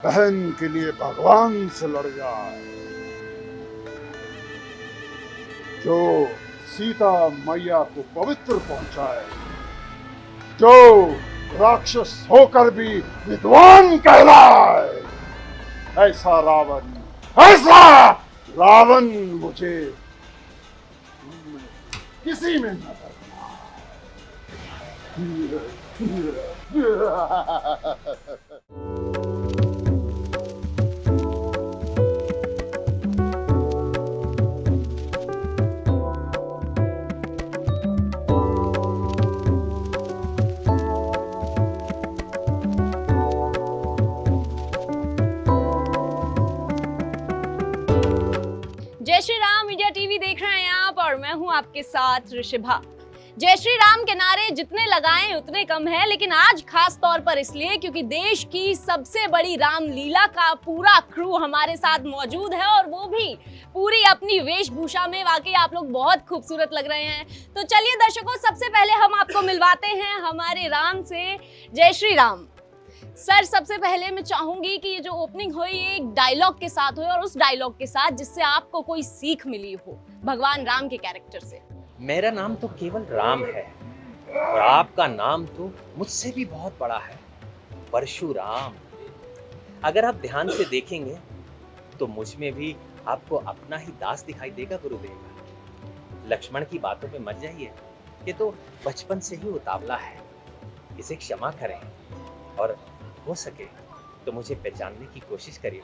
बहन के लिए भगवान से लड़ जाए, जो सीता मैया को पवित्र पहुंचाए, जो राक्षस होकर भी विद्वान कहलाए, ऐसा रावण, ऐसा रावण मुझे किसी में न करना। जय श्री राम इंडिया टीवी देख रहे हैं आप और मैं हूं आपके साथ ऋषिभा। जय श्री राम के नारे जितने लगाएं उतने कम है, लेकिन आज खास तौर पर इसलिए क्योंकि देश की सबसे बड़ी रामलीला का पूरा क्रू हमारे साथ मौजूद है और वो भी पूरी अपनी वेशभूषा में। वाकई आप लोग बहुत खूबसूरत लग रहे हैं। तो चलिए दर्शकों, सबसे पहले हम आपको मिलवाते हैं हमारे राम से। जय श्री राम सर। सबसे पहले मैं चाहूंगी कि ये जो ओपनिंग हुई ये एक डायलॉग के साथ हुई और उस डायलॉग के साथ जिससे आपको कोई सीख मिली हो भगवान राम के कैरेक्टर से। मेरा नाम तो केवल राम है और आपका नाम तो मुझसे भी बहुत बड़ा है, परशुराम। अगर आप ध्यान से देखेंगे तो मुझ में भी आपको अपना ही दास दिखाई देगा गुरुदेव। लक्ष्मण की बातों पे मत जाइए, ये तो बचपन से ही उतावला है, इसे क्षमा करें और हो सके तो मुझे पहचानने की कोशिश करिए।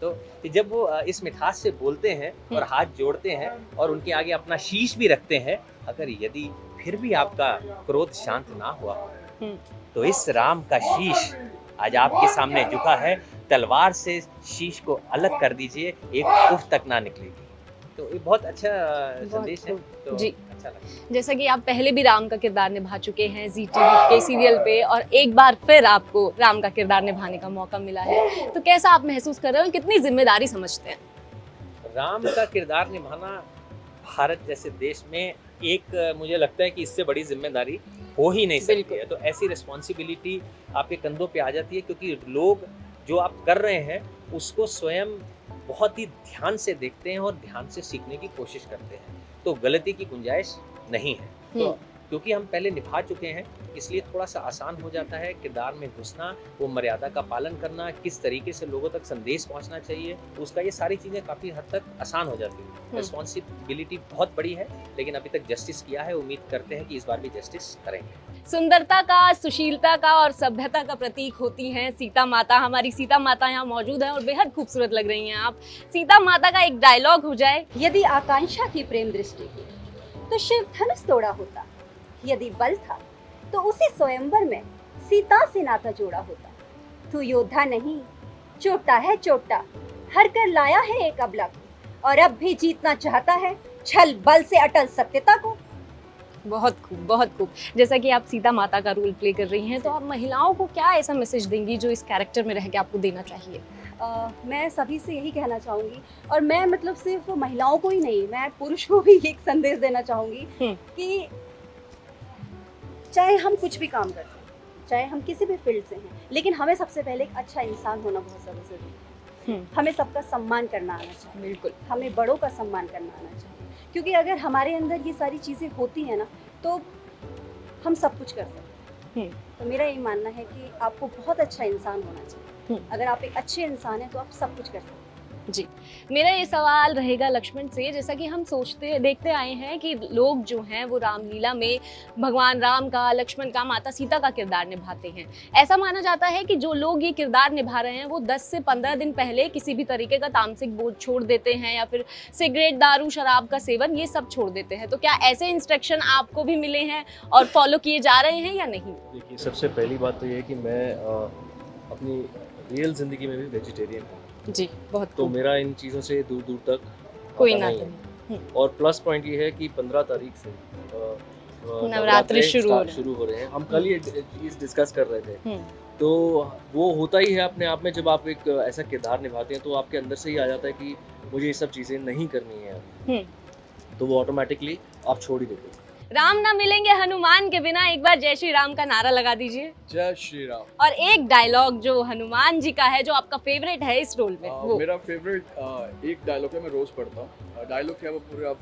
तो जब वो इस मिठास से बोलते हैं और हाथ जोड़ते हैं और उनके आगे अपना शीश भी रखते हैं, अगर यदि फिर भी आपका क्रोध शांत ना हुआ तो इस राम का शीश आज आपके सामने झुका है। तलवार से शीश को अलग कर दीजिए, एक उफ तक ना निकलेगी। तो ये बहुत अच्छा संदेश है। तो जी, अच्छा लगा। जैसा कि आप पहले भी राम का किरदार निभा चुके हैं जी टीवी के सीरियल पे और एक बार फिर आपको राम का किरदार निभाने का मौका मिला है, तो कैसा आप महसूस कर रहे हो, कितनी जिम्मेदारी समझते हैं? राम का किरदार निभाना भारत जैसे देश में एक, मुझे लगता है कि इससे बड़ी जिम्मेदारी हो ही नहीं सकती है। तो ऐसी रिस्पॉन्सिबिलिटी आपके कंधों पे आ जाती है, क्योंकि लोग जो आप कर रहे हैं उसको स्वयं बहुत ही ध्यान से देखते हैं और ध्यान से सीखने की कोशिश करते हैं। तो गलती की गुंजाइश नहीं है। तो क्योंकि हम पहले निभा चुके हैं इसलिए थोड़ा सा आसान हो जाता है किरदार में घुसना, वो मर्यादा का पालन करना, किस तरीके से लोगों तक संदेश पहुंचना चाहिए, उसका ये सारी चीज़ें काफ़ी हद तक आसान हो जाती हैं। रिस्पॉन्सिबिलिटी बहुत बड़ी है, लेकिन अभी तक जस्टिस किया है, उम्मीद करते हैं कि इस बार भी जस्टिस करेंगे। सुंदरता का, सुशीलता का और सभ्यता का प्रतीक होती हैं सीता माता। हमारी सीता माता यहाँ मौजूद है और बेहद खूबसूरत लग रही हैं आप। सीता माता का एक डायलॉग हो जाए। यदि आकांक्षा थी प्रेम दृष्टि की तो शिव धनुष तोड़ा होता, यदि बल था तो उसी स्वयंवर में सीता से नाता जोड़ा होता। तू योद्धा नहीं, चोटा है चोटा, हर कर लाया है एक अबला को, और अब भी जीतना चाहता है छल बल से अटल सत्यता को। बहुत खूब, बहुत खूब। जैसा कि आप सीता माता का रोल प्ले कर रही हैं, तो आप महिलाओं को क्या ऐसा मैसेज देंगी जो इस कैरेक्टर में रह के आपको देना चाहिए? मैं सभी से यही कहना चाहूँगी, और मैं मतलब सिर्फ महिलाओं को ही नहीं, मैं पुरुष को भी एक संदेश देना चाहूँगी कि चाहे हम कुछ भी काम करते हैं, चाहे हम किसी भी फील्ड से हैं, लेकिन हमें सबसे पहले एक अच्छा इंसान होना बहुत ज़्यादा ज़रूरी है। हमें सबका सम्मान करना आना चाहिए। बिल्कुल, हमें बड़ों का सम्मान करना आना चाहिए, क्योंकि अगर हमारे अंदर ये सारी चीज़ें होती हैं ना तो हम सब कुछ कर सकते हैं। तो मेरा ये मानना है कि आपको बहुत अच्छा इंसान होना चाहिए। अगर आप एक अच्छे इंसान हैं तो आप सब कुछ कर सकते हैं। जी। मेरा ये सवाल रहेगा लक्ष्मण से। जैसा कि हम देखते आए हैं कि लोग जो हैं वो रामलीला में भगवान राम का, लक्ष्मण का, माता सीता का किरदार निभाते हैं। ऐसा माना जाता है कि जो लोग ये किरदार निभा रहे हैं वो 10 से 15 दिन पहले किसी भी तरीके का तामसिक बोझ छोड़ देते हैं या फिर सिगरेट, दारू, शराब का सेवन ये सब छोड़ देते हैं। तो क्या ऐसे इंस्ट्रक्शन आपको भी मिले हैं और फॉलो किए जा रहे हैं या नहीं? देखिए, सबसे पहली बात तो ये है कि मैं अपनी रियल ज़िंदगी में भी वेजिटेरियन हूँ। जी, बहुत तो खूब। मेरा इन चीज़ों से दूर दूर तक कोई आता नाता नहीं है। और प्लस पॉइंट ये है कि 15 तारीख से नवरात्रि शुरू हो रहे हैं। हम कल ये चीज़ डिस्कस कर रहे थे। तो वो होता ही है अपने आप में, जब आप एक ऐसा किरदार निभाते हैं तो आपके अंदर से ही आ जाता है कि मुझे ये सब चीज़ें नहीं करनी है, तो वो ऑटोमेटिकली आप छोड़ ही देते हैं। राम ना मिलेंगे हनुमान के बिना, एक बार जय श्री राम का नारा लगा दीजिए। जय श्री राम। और एक डायलॉग जो हनुमान जी का है, जो आपका फेवरेट है इस रोल में, वो। मेरा फेवरेट एक डायलॉग है, मैं रोज पढ़ता हूँ। डायलॉग क्या है, वो पूरे आप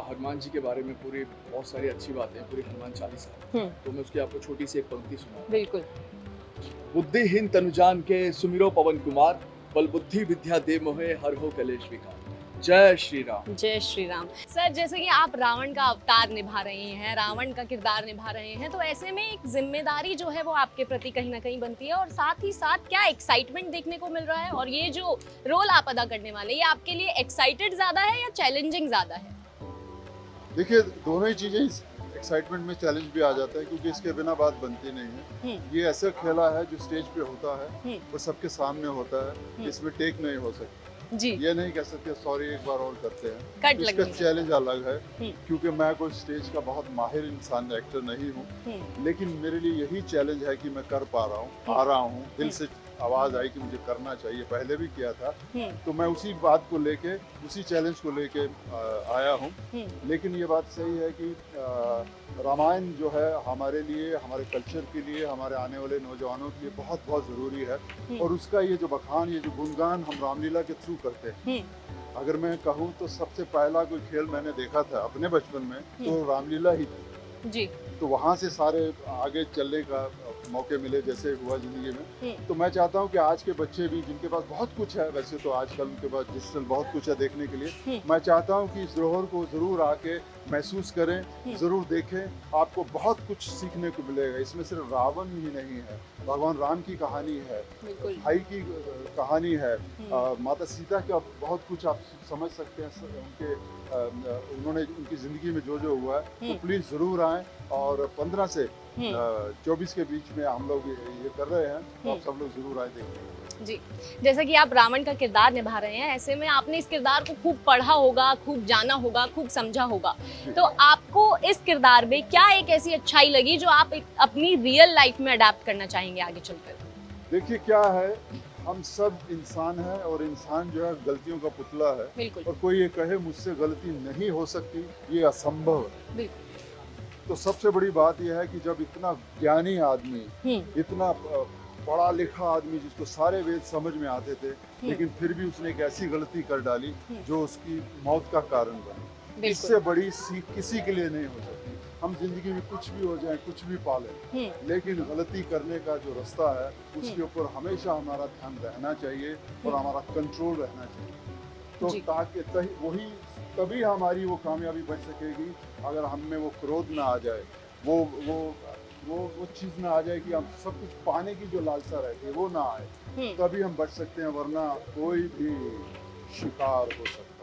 हनुमान जी के बारे में पूरी बहुत सारी अच्छी बातें, पूरी हनुमान चालीसा। तो मैं उसकी आपको छोटी सी एक पंक्ति सुना। बिल्कुल। बुद्धिहीन तनुजान के सुमिरो पवन कुमार, बल बुद्धि विद्या दे मोहे हर हो कलेश विकार। जय श्री राम। जय श्री राम। सर, जैसे कि आप रावण का अवतार निभा रहे हैं, रावण का किरदार निभा रहे हैं, तो ऐसे में एक जिम्मेदारी जो है वो आपके प्रति कहीं ना कहीं बनती है, और साथ ही साथ क्या एक्साइटमेंट देखने को मिल रहा है, और ये जो रोल आप अदा करने वाले, ये आपके लिए एक्साइटेड ज्यादा है या चैलेंजिंग ज्यादा है? देखिए, दोनों ही चीजें, एक्साइटमेंट में चैलेंज भी आ जाता है, क्योंकि इसके बिना बात बनती नहीं है। ये ऐसा खेला है जो स्टेज पे होता है, वो सबके सामने होता है, इसमें टेक नहीं हो सकती जी। ये नहीं कह सकते सॉरी एक बार और करते हैं। कट इसका लगनी चैलेंज अलग है, क्योंकि मैं कोई स्टेज का बहुत माहिर इंसान एक्टर नहीं हूँ, लेकिन मेरे लिए यही चैलेंज है कि मैं कर पा रहा हूँ, आ रहा हूँ, दिल से आवाज आई कि मुझे करना चाहिए, पहले भी किया था, तो मैं उसी बात को लेके, उसी चैलेंज को लेके आया हूँ। लेकिन ये बात सही है कि रामायण जो है हमारे लिए, हमारे कल्चर के लिए, हमारे आने वाले नौजवानों के लिए बहुत बहुत ज़रूरी है, और उसका ये जो बखान, ये जो गुणगान हम रामलीला के थ्रू करते हैं। अगर मैं कहूँ तो सबसे पहला कोई खेल मैंने देखा था अपने बचपन में, तो रामलीला ही थी जी। तो वहाँ से सारे आगे चलने का मौके मिले, जैसे हुआ जिंदगी में। तो मैं चाहता हूँ कि आज के बच्चे भी, जिनके पास बहुत कुछ है, वैसे तो आजकल उनके पास डिजिटल बहुत कुछ है देखने के लिए, मैं चाहता हूँ कि इस धरोहर को जरूर आके महसूस करें, जरूर देखें। आपको बहुत कुछ सीखने को मिलेगा। इसमें सिर्फ रावण ही नहीं है, भगवान राम की कहानी है, भाई की कहानी है, माता सीता का बहुत कुछ आप समझ सकते हैं। उनके उन्होंने उनकी जिंदगी में जो जो हुआ है, तो प्लीज जरूर आएं। और 15 से 24 के बीच में हम लोग ये कर रहे हैं, तो आप सब लोग जरूर आए देखिए। जी, जैसा कि आप रावण का किरदार निभा रहे हैं, ऐसे में आपने इस किरदार को खूब पढ़ा होगा, खूब जाना होगा, खूब समझा होगा, तो आपको इस किरदार में क्या एक ऐसी अच्छाई लगी जो आप अपनी रियल लाइफ में अडैप्ट करना चाहेंगे आगे चलकर? देखिए, क्या है, हम सब इंसान हैं, और इंसान जो है गलतियों का पुतला है। बिल्कुल। और कोई ये कहे मुझसे गलती नहीं हो सकती, ये असंभव है। बिल्कुल। तो सबसे बड़ी बात यह है कि जब इतना ज्ञानी आदमी, इतना पढ़ा लिखा आदमी, जिसको सारे वेद समझ में आते थे, लेकिन फिर भी उसने एक ऐसी गलती कर डाली जो उसकी मौत का कारण बनी, इससे बड़ी सीख किसी के लिए नहीं हो सकती। हम जिंदगी में कुछ भी हो जाए, कुछ भी पालें, लेकिन गलती करने का जो रास्ता है, उसके ऊपर हमेशा हमारा ध्यान रहना चाहिए और हमारा कंट्रोल रहना चाहिए। तो ताकि वही तभी हमारी वो कामयाबी बच सकेगी, अगर हम में वो क्रोध ना आ जाए, वो चीज़ ना आ जाए कि हम सब कुछ पाने की जो लालसा रहती है वो ना आए, तभी हम बच सकते हैं, वरना कोई भी शिकार हो सकता है।